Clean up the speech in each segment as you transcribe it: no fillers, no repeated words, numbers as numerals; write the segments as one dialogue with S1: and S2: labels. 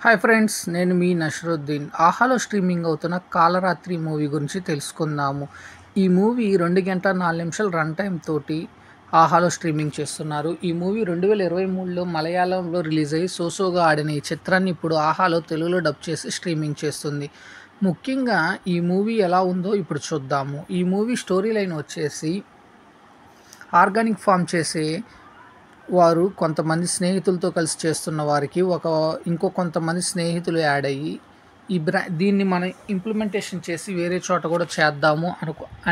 S1: Hi friends, నేను మీ నషరుద్దీన్. ఆహాలో streaming అవుతున్న కాలరాత్రి మూవీ గురించి తెలుసుకుందాము. ఈ మూవీ 2 గంటల 4 నిమిషాల రన్ టైమ్ తోటి ఆహాలో స్ట్రీమింగ్ చేస్తున్నారు. ఈ మూవీ 2023లో మలయాళంలో రిలీజ్ అయ్యి సోసోగా ఆడిన ఈ చిత్రాన్ని ఇప్పుడు ఆహాలో తెలుగులో డబ్ చేసి స్ట్రీమింగ్ చేస్తుంది. ముఖ్యంగా ఈ మూవీ ఎలా ఉందో ఇప్పుడు చూద్దాము. ఈ మూవీ స్టోరీ లైన్ వచ్చేసి ఆర్గానిక్ ఫామ్ చేసే వారు కొంతమంది స్నేహితులతో కలిసి చేస్తున్న వారికి ఇంకో కొంతమంది స్నేహితులు యాడ్ అయ్యి దీన్ని మనం ఇంప్లిమెంటేషన్ చేసి వేరే చోట కూడా చేద్దాము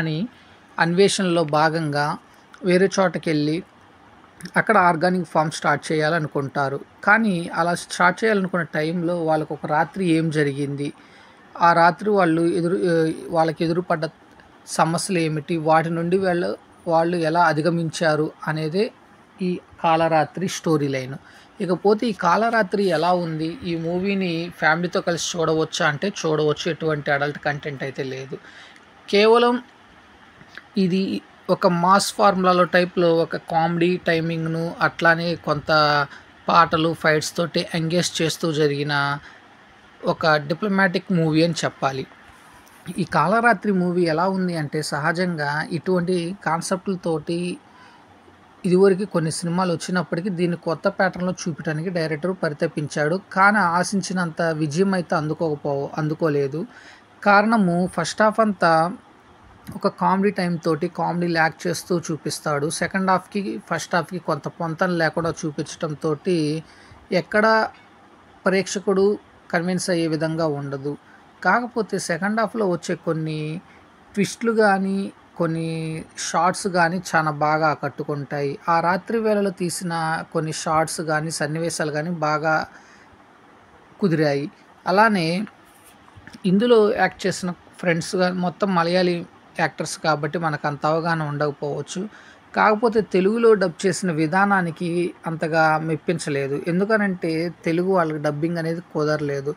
S1: అని అన్వేషణలో భాగంగా వేరే చోటకెళ్ళి అక్కడ ఆర్గానిక్ ఫామ్ స్టార్ట్ చేయాలనుకుంటారు. కానీ అలా స్టార్ట్ చేయాలనుకున్న టైంలో వాళ్ళకు ఒక రాత్రి ఏం జరిగింది, ఆ రాత్రి వాళ్ళకి ఎదురుపడ్డ సమస్యలు ఏమిటి, వాటి నుండి వాళ్ళు ఎలా అధిగమించారు అనేదే ఈ కాలరాత్రి స్టోరీ లైన్. ఇకపోతే ఈ కాలరాత్రి ఎలా ఉంది, ఈ మూవీని ఫ్యామిలీతో కలిసి చూడవచ్చా అంటే చూడవచ్చు. ఎటువంటి అడల్ట్ కంటెంట్ అయితే లేదు. కేవలం ఇది ఒక మాస్ ఫార్ములాలో టైప్లో ఒక కామెడీ టైమింగ్ను అట్లానే కొంత పాటలు ఫైట్స్ తోటి ఎంగేజ్ చేస్తూ జరిగిన ఒక డిప్లొమాటిక్ మూవీ అని చెప్పాలి. ఈ కాలరాత్రి మూవీ ఎలా ఉంది అంటే సహజంగా ఇటువంటి కాన్సెప్ట్లతోటి ఇదివరకు కొన్ని సినిమాలు వచ్చినప్పటికీ దీన్ని కొత్త ప్యాటర్న్లో చూపించడానికి డైరెక్టర్ పరితపించాడు. కానీ ఆశించినంత విజయం అయితే అందుకోలేదు. కారణము ఫస్ట్ హాఫ్ అంతా ఒక కామెడీ టైం తోటి కామెడీ ల్యాక్ చేస్తూ చూపిస్తాడు. సెకండ్ హాఫ్కి ఫస్ట్ హాఫ్కి కొంత పొంతన లేకుండా చూపించడంతో ఎక్కడ ప్రేక్షకుడు కన్విన్స్ అయ్యే విధంగా ఉండదు. కాకపోతే సెకండ్ హాఫ్లో వచ్చే కొన్ని ట్విస్ట్లు కానీ కొన్ని షార్ట్స్ కానీ చాలా బాగా ఆకట్టుకుంటాయి. ఆ రాత్రి వేళలో తీసిన కొన్ని షార్ట్స్ కానీ సన్నివేశాలు కానీ బాగా కుదిరాయి. అలానే ఇందులో యాక్ట్ చేసిన ఫ్రెండ్స్ మొత్తం మలయాళీ యాక్టర్స్ కాబట్టి మనకు అంత అవగాహన ఉండకపోవచ్చు. కాకపోతే తెలుగులో డబ్ చేసిన విధానానికి అంతగా మెప్పించలేదు. ఎందుకనంటే తెలుగు వాళ్ళకి డబ్బింగ్ అనేది కుదరలేదు.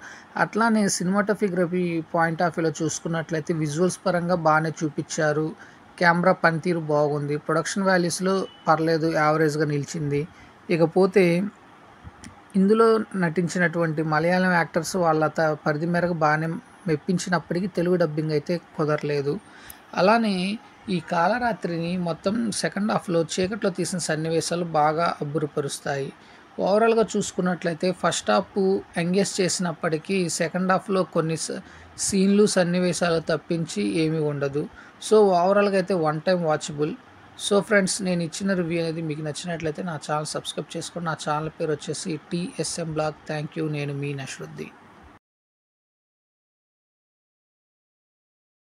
S1: అట్లానే సినిమాటోగ్రఫీ పాయింట్ ఆఫ్ వ్యూలో చూసుకున్నట్లయితే విజువల్స్ పరంగా బాగానే చూపించారు. కెమెరా పనితీరు బాగుంది. ప్రొడక్షన్ వాల్యూస్లో పర్లేదు, యావరేజ్గా నిలిచింది. ఇకపోతే ఇందులో నటించినటువంటి మలయాళం యాక్టర్స్ వాళ్ళ పరిధి మేరకు బాగానే మెప్పించినప్పటికీ తెలుగు డబ్బింగ్ అయితే కుదరలేదు. అలానే ఈ కాలరాత్రిని మొత్తం సెకండ్ హాఫ్లో చీకట్లో తీసిన సన్నివేశాలు బాగా అబ్బురపరుస్తాయి. ఓవరాల్గా చూసుకున్నట్లయితే ఫస్ట్ హాఫ్ ఎంగేజ్ చేసినప్పటికీ సెకండ్ హాఫ్లో కొన్ని సీన్లు సన్నివేశాలు తప్పించి ఏమీ ఉండదు. సో ఓవరాల్గా అయితే one time watchable. So friends, నేను ఇచ్చిన రివ్యూ అనేది మీకు నచ్చినట్లయితే నా ఛానల్ సబ్స్క్రైబ్ చేసుకోండి. నా ఛానల్ పేరు వచ్చేసి TSM బ్లాగ్. Thank you. నేను మీ నషరుద్దీన్.